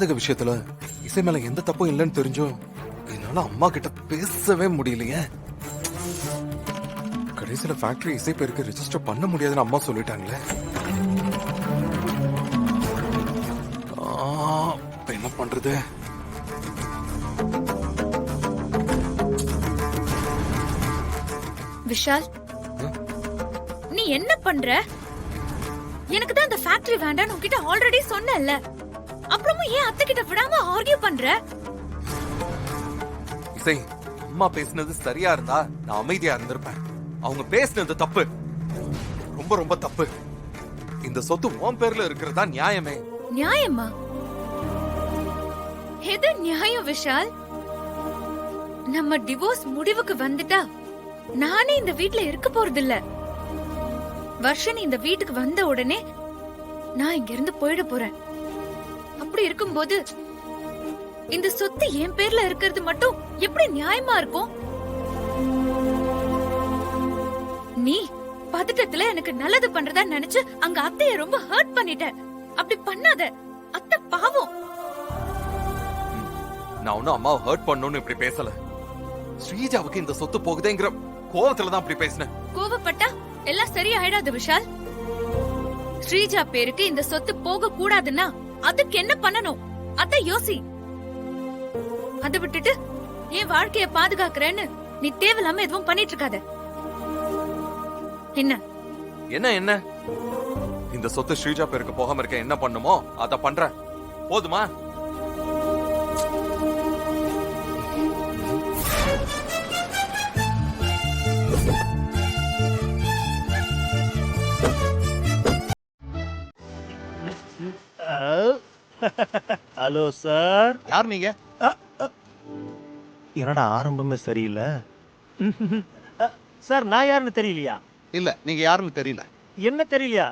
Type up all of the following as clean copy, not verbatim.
ஜாதக விஷயத்துல இசை மேல எந்த தப்பும் இல்லைன்னு தெரிஞ்சும் என்னால அம்மா கிட்ட பேசவே முடியலையே. கடைசியில ஃபேக்டரி இசை பேருக்கு ரெஜிஸ்டர் பண்ண முடியாதுன்னு அம்மா சொல்லிட்டாங்களே. இப்ப என்ன பண்றது? விஷால், நீ என்ன பண்ற? எனக்கு தான் இந்த ஃபேக்டரி வேண்டாம்னு உன்கிட்ட ஆல்ரெடி சொன்னேன்ல. அப்புறமும் ஏன் அத்தை கிட்ட விடாம ஆர்கியூ பண்ற? இசை, அம்மா பேசினது சரியா இருந்தா நான் அமைதியா இருந்திருப்பேன். அவங்க பேசினது தப்பு, ரொம்ப ரொம்ப தப்பு. இந்த சொத்து உன் பேர்ல இருக்கிறதா நியாயமே. நியாயமா? எது நியாயம் விஷால்? நம்ம டிவோர்ஸ் முடிவுக்கு வந்துட்டா நானே இந்த வீட்ல இருக்க போறதில்ல. வர்ஷன் இந்த வீட்டுக்கு வந்த உடனே நான் இங்க இருந்து போயிட போறேன். அப்படி இருக்கும்போது இந்த சொத்து என் பேர்ல இருக்கிறது மட்டும் எப்படி நியாயமா இருக்கும்? நீ பதட்டத்துல எனக்கு நல்லது பண்றதா நினைச்சு அங்க அத்தைய ரொம்ப ஹர்ட் பண்ணிட்ட. அப்படி பண்ணாத, அத்தை பாவம். நான் ஒன்னும் அம்மாவை ஹர்ட் பண்ணணும்னு இப்படி பேசல. ஸ்ரீஜாவுக்கு இந்த சொத்து போகுதேங்கிற கோவத்துல தான் அப்படி பேசினேன். கோவப்பட்டா எல்லாம் சரியாயிடாது விஷால். ஸ்ரீஜா பேருக்கு இந்த சொத்து போக கூடாதுன்னா அதுக்கு என்ன பண்ணணும் அத யோசி. அதை விட்டுட்டு என் வாழ்க்கைய பாதுகாக்கிறேன்னு நீ தேவையில்லாம எதுவும் பண்ணிட்டு இருக்காத. என்ன என்ன என்ன இந்த சொத்து ஸ்ரீஜா பேருக்கு போகாம இருக்க என்ன பண்ணுமோ அத பண்றேன். போதுமா? Hello sir. யார் நீங்க? என்னடா ஆரம்பமே சரியில்லை. சார் நான் யாருன்னு தெரியலையா? இல்ல, நீங்க யாருன்னு தெரியல. என்ன தெரியலையா?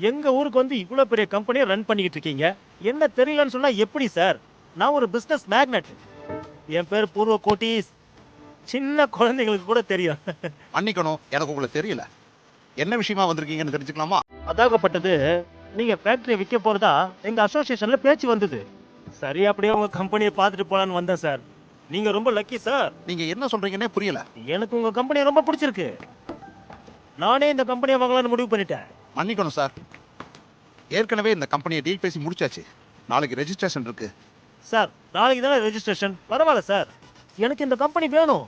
எங்க ஊருக்கு வந்து இவ்வளவு பெரிய கம்பெனியை ரன் பண்ணிக்கிட்டு இருக்கீங்க, என்ன தெரியலன்னு சொன்னா எப்படி சார்? நான் ஒரு பிசினஸ் மேக்னட். என் பேர் பூர்வ கோட்டீஸ். சின்ன குழந்தைங்களுக்கு கூட தெரியும். மன்னிக்கணும், எனக்கு உங்களுக்கு தெரியல. என்ன விஷயமா வந்திருக்கீங்கன்னு தெரிஞ்சுக்கலாமா? அதாகப்பட்டது, நீங்க ஃபேக்டரியை விற்க போறதா எங்க அசோசியேஷன்ல பேச்சு வந்தது. சரி, அப்படியே உங்க கம்பெனியை பார்த்துட்டு போலான்னு வந்தேன் சார். நீங்க ரொம்ப லக்கி சார். நீங்க என்ன சொல்றீங்கன்னே புரியல. எனக்கு உங்க கம்பெனி ரொம்ப பிடிச்சிருக்கு. நானே இந்த கம்பெனியை வாங்கலாம்னு முடிவு பண்ணிட்டேன். மன்னிக்கணும் சார், ஏற்கனவே இந்த கம்பெனியை டீல் பேசி முடிச்சாச்சு. நாளைக்கு ரெஜிஸ்ட்ரேஷன் இருக்கு. சார் நாளைக்கு தானே ரெஜிஸ்ட்ரேஷன்? பரவாயில்ல சார், எனக்கு இந்த கம்பெனி வேணும்.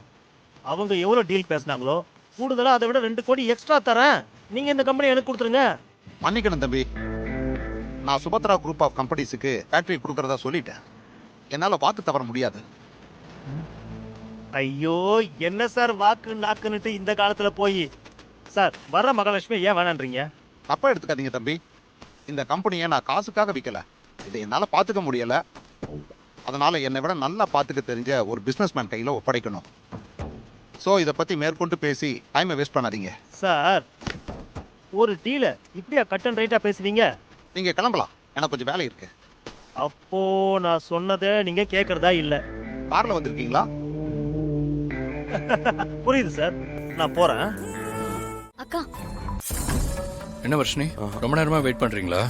அவங்க எவ்வளோ டீல் பேசினாங்களோ கூடுதலாக அதை விட 2 கோடி எக்ஸ்ட்ரா தரேன். நீங்கள் இந்த கம்பெனி எனக்கு கொடுத்துருங்க. மன்னிக்கணும் தம்பி, நான் சுபத்ரா குரூப் ஆஃப் கம்பெனிஸுக்கு ஃபேக்டரி கொடுக்கறதா சொல்லிட்டேன். என்னால் வாக்கு தவற முடியாது. ஐயோ, என்ன சார் வாக்கு நாக்குன்னுட்டு இந்த காலத்தில் போய். சார் வர்ற மகாலட்சுமி ஏன் வேணான்றீங்க? தப்பா எடுத்துக்காதீங்க தம்பி, இந்த கம்பெனியை நான் காசுக்காக விற்கல. இதை என்னால் பார்த்துக்க முடியலை. அதனால் என்னை விட நல்லா பார்த்துக்க தெரிஞ்ச ஒரு பிஸ்னஸ்மேன் கையில் ஒப்படைக்கணும். ஸோ இதை பற்றி மேற்கொண்டு பேசி டைமை வேஸ்ட் பண்ணாதீங்க. சார் ஒரு டீலை இப்படியா கட் அண்ட் ரைட்டாக பேசுவீங்க? நீங்கள் கிளம்பலாம், எனக்கு கொஞ்சம் வேலை இருக்கு. அப்போ நான் சொன்னதை நீங்கள் கேட்குறதா இல்லை? காரில் வந்திருக்கீங்களா? புரியுது சார், நான் போகிறேன். அக்கா, என்ன வர்ஷினி, ரொம்ப நேரமா வெயிட் பண்றீங்களா?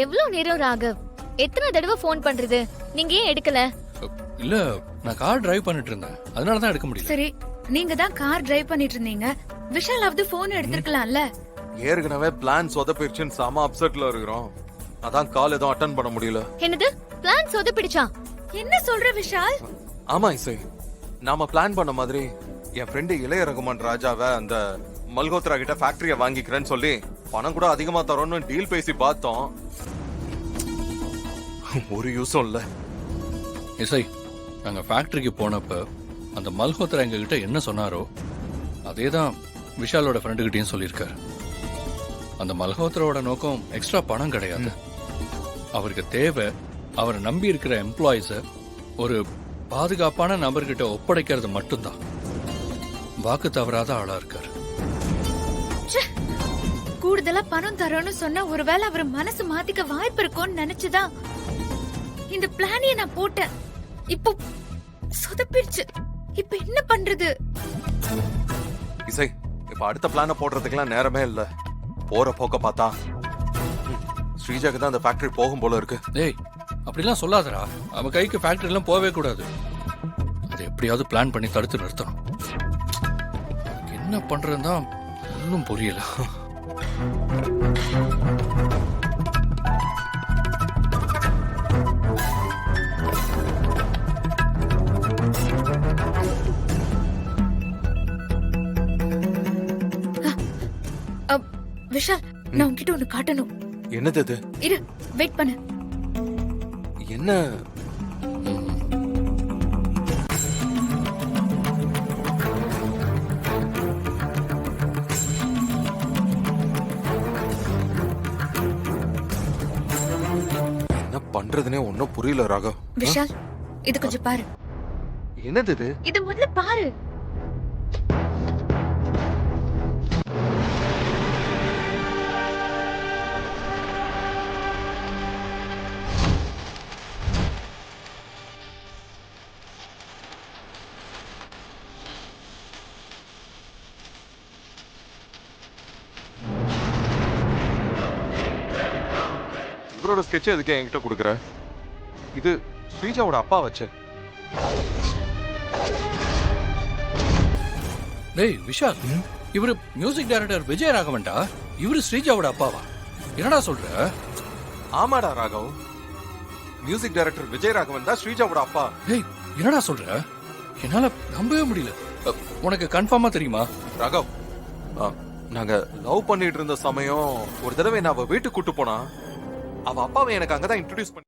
எவ்வளவு நேரம் ராகவ்? எத்தனை தடவை ஃபோன் பண்றது? நீங்க ஏன் எடுக்கல? இல்ல, நான் கார் டிரைவ் பண்ணிட்டு இருந்தேன், அதனால தான் எடுக்க முடியல. சரி, நீங்க தான் கார் டிரைவ் பண்ணிட்டு இருந்தீங்க. விஷாலாவது போன் எடுத்திருக்கலாம்ல. ஏற்கனவே பிளான் சொதப்பிடுச்சுன்னு செம அப்செட்ல இருக்கிறோம். அதான் கால் எதுவும் அட்டன் பண்ண முடியல. என்னது பிளான் சொதப்பிடுச்சா? என்ன சொல்ற விஷால்? ஆமா இசை, நாம பிளான் பண்ண மாதிரி என் ஃப்ரெண்டு இளைய ரகுமான் ராஜாவை அந்த மல்ஹோத்ரா கிட்ட ஃபேக்டரியை வாங்கிக்கிறேன்னு சொல்லி பணம் கூட அதிகமா தரோன்னு டீல் பேசி பார்த்தோம். ஒரு யூஸும் இல்ல. இசை, நாங்க ஃபேக்டரிக்கு போனப்ப அந்த மல்ஹோத்ரா எங்ககிட்ட என்ன சொன்னாரோ அதே தான் விஷாலோட ஃப்ரெண்டுகிட்டையும் சொல்லியிருக்காரு. அந்த மல்ஹோத்ராவோட நோக்கம் எக்ஸ்ட்ரா பணம் கிடையாது. அவருக்கு தேவை அவரை நம்பி இருக்கிற எம்ப்ளாயிஸ ஒரு பாதுகாப்பான நபர்கிட்ட ஒப்படைக்கிறது மட்டும்தான். வாக்கு தவறாத ஆளா இருக்காரு. கூடுதலா பணம் தரோன்னு சொன்னா ஒருவேளை அவர் மனசு மாத்திக்க வாய்ப்பு இருக்கும்னு நினைச்சுதான் இந்த பிளானிய நான் போட்டேன். இப்போ சொதப்பிடுச்சு. இப்ப என்ன பண்றது? இசை, இப்ப அடுத்த பிளான போடுறதுக்கெல்லாம் நேரமே இல்ல. போற போக்க பார்த்தா ஸ்ரீஜாக்கு தான் அந்த ஃபேக்டரி போகும் போல இருக்கு. டேய், அப்படிலாம் சொல்லாதடா. அவன் கைக்கு ஃபேக்டரி எல்லாம் போகவே கூடாது. அதை எப்படியாவது பிளான் பண்ணி தடுத்து நிறுத்தணும். என்ன பண்றதுன்னு தான் ஒன்றும் புரியல. விஷால், நான் உன்கிட்ட ஒண்ணு காட்டணும். என்னது இது? இரு, வெயிட் பண்ணு. என்ன? என்ன பண்றதுனே ஒன்னும் புரியல ராகவ். விஷால், இது கொஞ்சம் பாரு. என்னது இது? இது முதல்ல பாரு. இவரோட ஸ்கெட்ச் எதுக்கு என்கிட்ட கொடுக்குற? இது ஸ்ரீஜாவோட அப்பா வச்சு. டேய் விஷால், இவரு மியூசிக் டைரக்டர் விஜய் ராகவன்டா. இவரு ஸ்ரீஜாவோட அப்பாவா? என்னடா சொல்ற? ஆமாடா ராகவ், மியூசிக் டைரக்டர் விஜய் ராகவன் தான் ஸ்ரீஜாவோட அப்பா. டேய் என்னடா சொல்ற? என்னால நம்பவே முடியல. உனக்கு கன்ஃபார்மா தெரியுமா? ராகவ், நாங்க லவ் பண்ணிட்டு இருந்த சமயம் ஒரு தடவை நான் அவ வீட்டுக்கு கூட்டு போனா, அவ அப்பாவை எனக்கு அங்கதான் இன்ட்ரோடியூஸ் பண்ணி